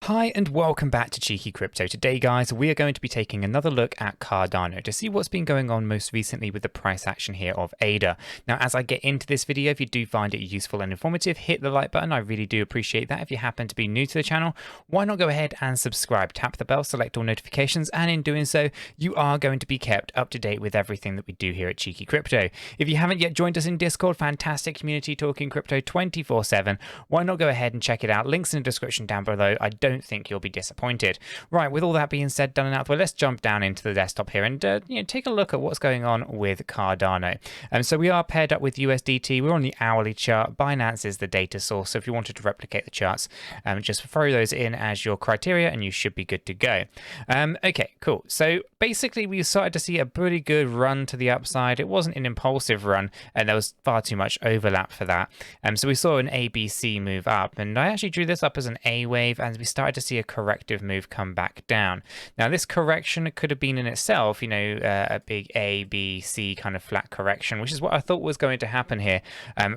Hi and welcome back to Cheeky Crypto. Today guys, we are going to be taking another look at Cardano to see what's been going on most recently with the price action here of ADA. Now as I get into this video, if you do find it useful and informative, hit the like button. I really do appreciate that. If you happen to be new to the channel, why not go ahead and subscribe, tap the bell, select all notifications, and in doing so, you are going to be kept up to date with everything that we do here at Cheeky Crypto. If you haven't yet joined us in Discord, fantastic community talking crypto 24/7, why not go ahead and check it out? Links in the description down below. I don't think you'll be disappointed. Right, with all that being said, done and out the way, let's jump down into the desktop here and take a look at what's going on with Cardano. So we are paired up with USDT. We're on the hourly chart. Binance is the data source, so if you wanted to replicate the charts, just throw those in as your criteria and you should be good to go. Okay, cool. So basically we started to see a pretty good run to the upside. It wasn't an impulsive run and there was far too much overlap for that. So we saw an ABC move up, and I actually drew this up as an A wave, and we started to see a corrective move come back down. Now this correction could have been in itself, a big A, B, C kind of flat correction, which is what I thought was going to happen here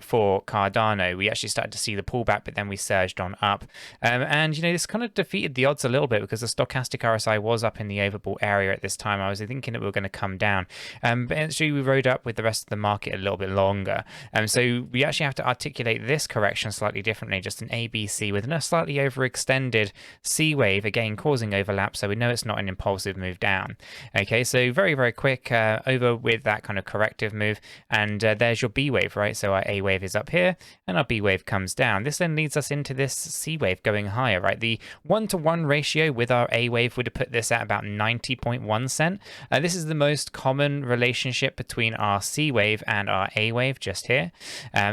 for Cardano. We actually started to see the pullback, but then we surged on up. And this kind of defeated the odds a little bit because the stochastic RSI was up in the overbought area at this time. I was thinking that we were going to come down. But actually we rode up with the rest of the market a little bit longer. So we actually have to articulate this correction slightly differently, just an ABC with a slightly overextended C wave, again causing overlap, so we know it's not an impulsive move down. Okay, so very, very quick over with that kind of corrective move, and there's your B wave, right? So our A wave is up here, and our B wave comes down. This then leads us into this C wave going higher, right? The 1-to-1 ratio with our A wave would have put this at about 90.1 cent. This is the most common relationship between our C wave and our A wave just here.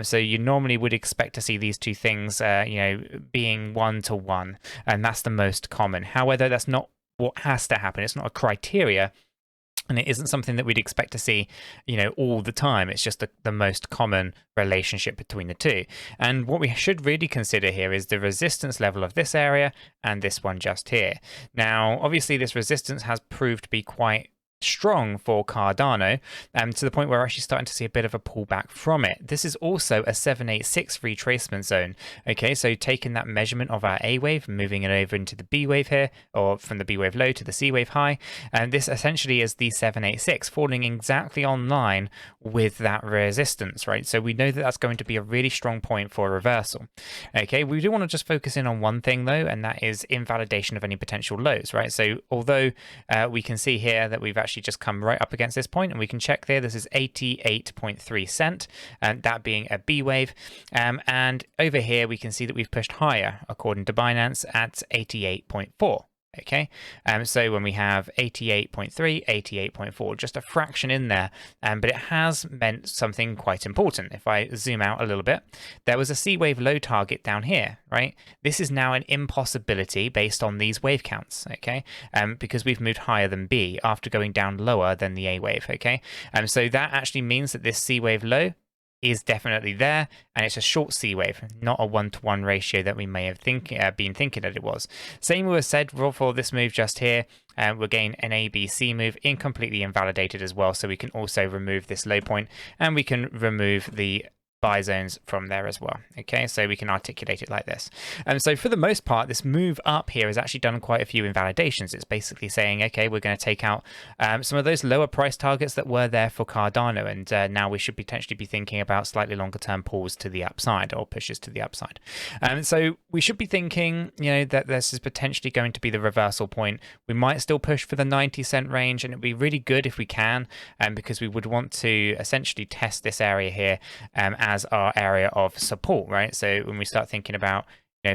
So you normally would expect to see these two things, being 1-to-1, and that's the most common. However, that's not what has to happen. It's not a criteria, and it isn't something that we'd expect to see, all the time. It's just the most common relationship between the two. And what we should really consider here is the resistance level of this area and this one just here. Now, obviously, this resistance has proved to be quite strong for Cardano, to the point where we're actually starting to see a bit of a pullback from it. This is also a 786 retracement zone. Okay, so taking that measurement of our A wave, moving it over into the B wave here, or from the B wave low to the C wave high, and this essentially is the 786 falling exactly on line with that resistance, right? So we know that that's going to be a really strong point for a reversal. Okay, we do want to just focus in on one thing though, and that is invalidation of any potential lows, right? So although we can see here that we've actually just come right up against this point, and we can check there, this is 88.3 cent, and that being a B wave, and over here we can see that we've pushed higher according to Binance at 88.4. Okay, so when we have 88.3, 88.4, just a fraction in there, but it has meant something quite important. If I zoom out a little bit, there was a C wave low target down here, right? This is now an impossibility based on these wave counts, okay? Because we've moved higher than B after going down lower than the A wave, okay? So that actually means that this C wave low is definitely there, and it's a short C wave, not a 1-to-1 ratio that we may have been thinking that it was. Same was said for this move just here. We're getting an ABC move, incompletely invalidated as well, so we can also remove this low point, and we can remove the buy zones from there as well. Okay, so we can articulate it like this. And so for the most part, this move up here has actually done quite a few invalidations. It's basically saying, okay, we're going to take out some of those lower price targets that were there for Cardano, and now we should potentially be thinking about slightly longer term pulls to the upside or pushes to the upside. So we should be thinking, that this is potentially going to be the reversal point. We might still push for the 90 cent range, and it'd be really good if we can, because we would want to essentially test this area here as our area of support, right? So when we start thinking about,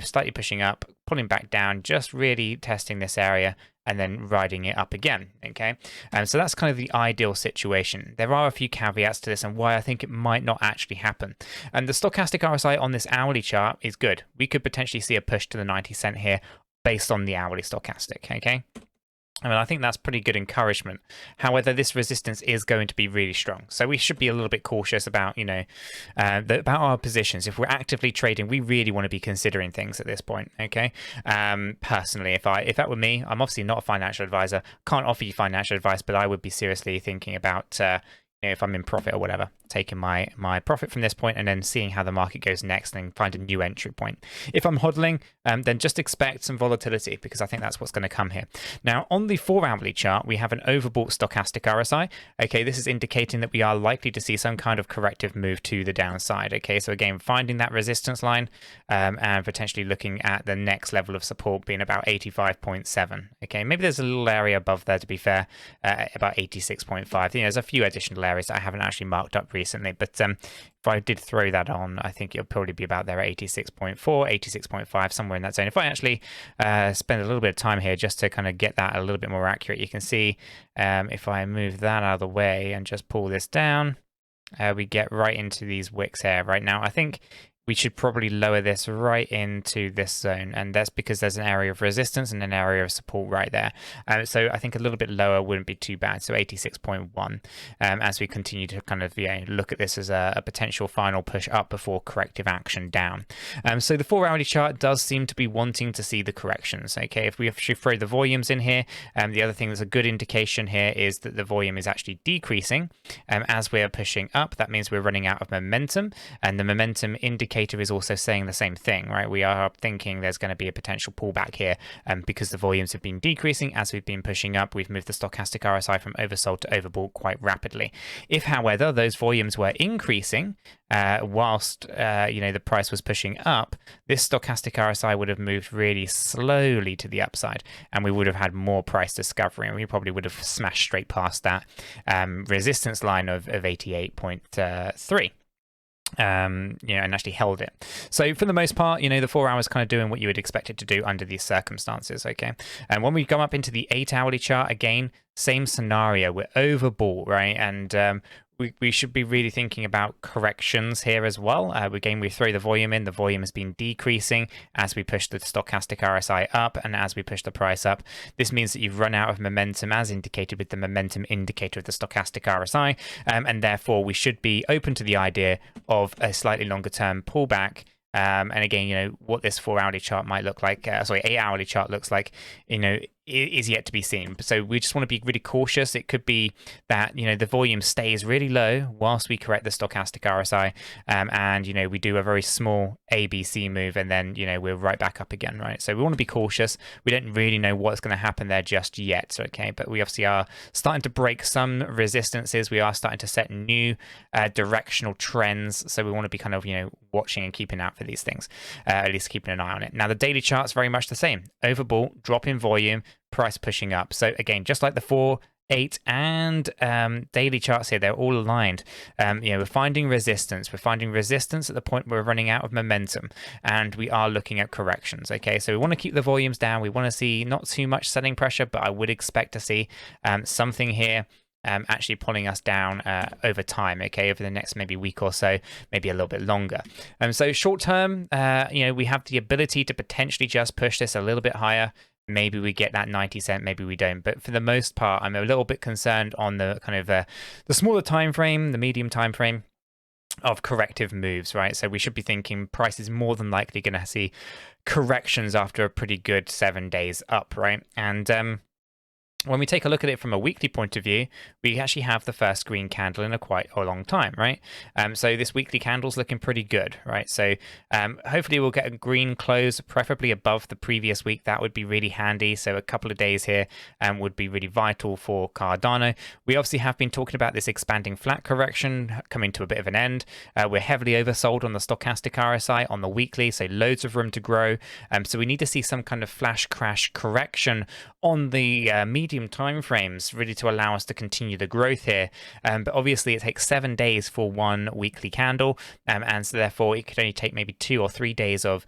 slightly pushing up, pulling back down, just really testing this area and then riding it up again, okay? So that's kind of the ideal situation. There are a few caveats to this and why I think it might not actually happen. And the stochastic RSI on this hourly chart is good. We could potentially see a push to the 90 cent here based on the hourly stochastic, okay? I think that's pretty good encouragement. However, this resistance is going to be really strong. So we should be a little bit cautious about, about our positions. If we're actively trading, we really want to be considering things at this point, okay? Personally, if that were me, I'm obviously not a financial advisor, can't offer you financial advice, but I would be seriously thinking about, if I'm in profit or whatever. taking my profit from this point and then seeing how the market goes next and find a new entry point. If I'm hodling, then just expect some volatility, because I think that's what's going to come here. Now, on the 4-hourly chart, we have an overbought stochastic RSI. Okay, this is indicating that we are likely to see some kind of corrective move to the downside. Okay, so again, finding that resistance line and potentially looking at the next level of support being about 85.7. Okay, maybe there's a little area above there, to be fair, about 86.5. There's a few additional areas that I haven't actually marked up recently, but if I did throw that on, I think it'll probably be about there at 86.4, 86.5, somewhere in that zone. If I actually spend a little bit of time here just to kind of get that a little bit more accurate, you can see if I move that out of the way and just pull this down, we get right into these wicks here. Right now, I think we should probably lower this right into this zone, and that's because there's an area of resistance and an area of support right there. So I think a little bit lower wouldn't be too bad, so 86.1, as we continue to kind of look at this as a potential final push up before corrective action down. So the 4-hourly chart does seem to be wanting to see the corrections. Okay, if we actually throw the volumes in here, the other thing that's a good indication here is that the volume is actually decreasing as we're pushing up. That means we're running out of momentum, and the momentum indicator is also saying the same thing, right? We are thinking there's going to be a potential pullback here because the volumes have been decreasing as we've been pushing up. We've moved the stochastic RSI from oversold to overbought quite rapidly. If, however, those volumes were increasing whilst the price was pushing up, this stochastic RSI would have moved really slowly to the upside, and we would have had more price discovery, and we probably would have smashed straight past that resistance line of 88.3. And actually held it. So for the most part, the 4 hours kind of doing what you would expect it to do under these circumstances. Okay, and when we come up into the 8-hourly chart, again, same scenario. We're overbought, right? And we should be really thinking about corrections here as well. Again, we throw the volume in. The volume has been decreasing as we push the stochastic RSI up and as we push the price up. This means that you've run out of momentum, as indicated with the momentum indicator of the stochastic RSI, and therefore we should be open to the idea of a slightly longer term pullback. And again, what this 4-hourly chart might look like, 8-hourly chart looks like, is yet to be seen. So we just want to be really cautious. It could be that the volume stays really low whilst we correct the stochastic RSI, and we do a very small ABC move, and then we're right back up again, right? So we want to be cautious. We don't really know what's going to happen there just yet, okay? But we obviously are starting to break some resistances. We are starting to set new directional trends. So we want to be kind of watching and keeping out for these things, at least keeping an eye on it. Now the daily chart's very much the same. Overbought, drop in volume, price pushing up. So again, just like the 4, 8 and daily charts here, they're all aligned. We're finding resistance. We're finding resistance at the point where we're running out of momentum, and we are looking at corrections. Okay, so we want to keep the volumes down. We want to see not too much selling pressure, but I would expect to see something here actually pulling us down over time, okay, over the next maybe week or so, maybe a little bit longer. So short term, we have the ability to potentially just push this a little bit higher. Maybe we get that 90 cent, maybe we don't. But for the most part, I'm a little bit concerned on the kind of the smaller time frame, the medium time frame of corrective moves, right? So we should be thinking price is more than likely going to see corrections after a pretty good 7 days up, right? And when we take a look at it from a weekly point of view, we actually have the first green candle in quite a long time, right? So this weekly candle's looking pretty good, right? So hopefully we'll get a green close, preferably above the previous week. That would be really handy. So a couple of days here would be really vital for Cardano. We obviously have been talking about this expanding flat correction coming to a bit of an end. We're heavily oversold on the stochastic RSI on the weekly, so loads of room to grow. So we need to see some kind of flash crash correction on the medium time frames really to allow us to continue the growth here, but obviously it takes 7 days for one weekly candle, and so therefore it could only take maybe 2 or 3 days of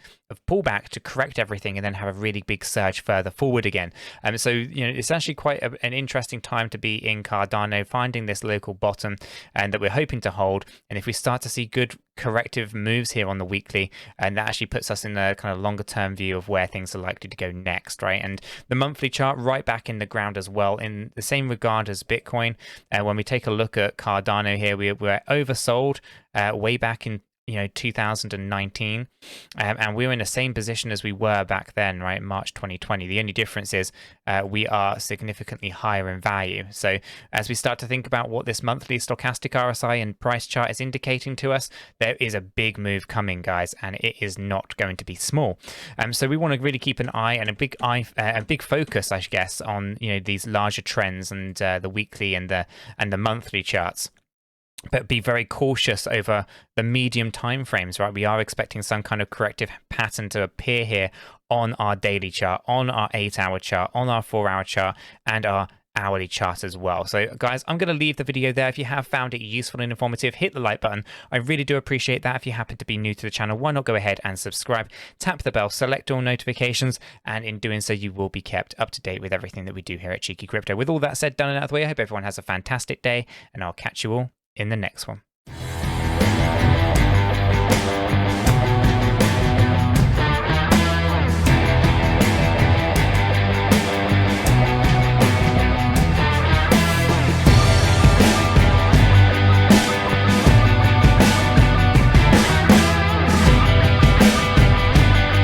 pullback to correct everything and then have a really big surge further forward again. So it's actually quite an interesting time to be in Cardano, finding this local bottom and that we're hoping to hold. And if we start to see good corrective moves here on the weekly, and that actually puts us in a kind of longer term view of where things are likely to go next, right? And the monthly chart right back in the ground as well, in the same regard as Bitcoin. When we take a look at Cardano here, we're oversold way back in 2019, and we're in the same position as we were back then, right? March 2020. The only difference is we are significantly higher in value. So as we start to think about what this monthly stochastic RSI and price chart is indicating to us, there is a big move coming, guys, and it is not going to be small. So we want to really keep an eye and a big focus, I guess, on these larger trends and the weekly and the monthly charts. But be very cautious over the medium time frames, right? We are expecting some kind of corrective pattern to appear here on our daily chart, on our 8-hour chart, on our 4-hour chart, and our hourly chart as well. So guys, I'm going to leave the video there. If you have found it useful and informative, hit the like button. I really do appreciate that. If you happen to be new to the channel, why not go ahead and subscribe, tap the bell, select all notifications, and in doing so, you will be kept up to date with everything that we do here at Cheeky Crypto. With all that said, done and out of the way, I hope everyone has a fantastic day, and I'll catch you all in the next one.